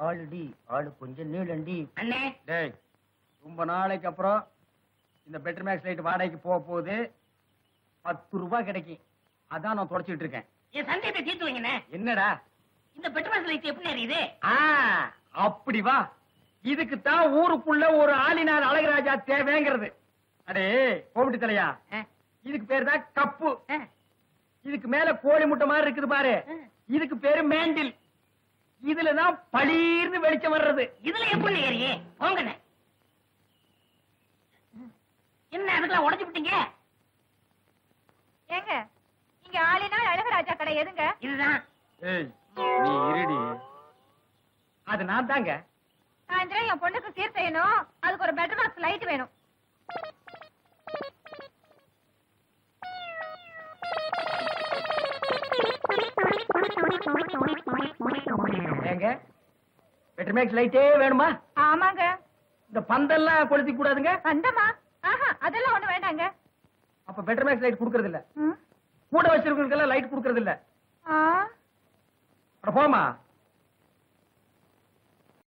ஆளுடி ஆளு கொஞ்சம் நீளண்டி. அண்ணே டேய், ரொம்ப நாளைக்கு அப்புறம் இந்த பெட்டர் மேக்ஸ் லைட் வாடகைக்கு போக போகுது. 10 ரூபாய் கிடைக்கும். அதான் நான் தொடச்சிட்டு இருக்கேன். என் சந்தேகத்தை தீர்த்து வைங்கண்ணே. என்னடா இந்த பெட்ரோல் லைட் எப்படி எரியுது? அப்படி வா. இதுக்கு தான் ஊருக்குள்ள ஒரு ஆளினார் அழகராஜா தேவைங்கிறது. அடே கோமிட்டி தலையா, இதுக்கு பேரு தான் கப்பு. இதுக்கு மேல கோழி முட்டை மாதிரி இருக்குது பாரு, இதுக்கு பேரு மேண்டில். இதுலதான் பளீர்னு வெளிச்சம் வர்றது. இதுல எப்படி ஏறியே போங்கண்ணே. என்ன அதுக்கெல்லாம் உடைச்சு விட்டீங்க? ஏங்க இங்க ஆளினால் அழகராஜா கடை எதுங்க? இதுதான். ஏய் நீ இருடி. அது நான் தாங்க. சாயந்தரம் என் பொண்ணுக்கு சீர் செய்யணும். அதுக்கு ஒரு பெட்டர் பாக்ஸ் லைட் வேணும். ஏங்க பெட்டர் மேக்ஸ் லைட்டே வேணுமா? ஆமாங்க. இந்த பந்தெல்லாம் கொளுத்தி கூடாதுங்க. அந்தமா அதெல்லாம் ஒண்ணு வேண்டாங்க. அப்ப பெட்டர் மேக்ஸ் லைட் குடுக்கறது இல்ல. ம். கூட வச்சிருக்கவங்களுக்கு எல்லாம் லைட் குடுக்கறது இல்ல. ஆ. அட போமா.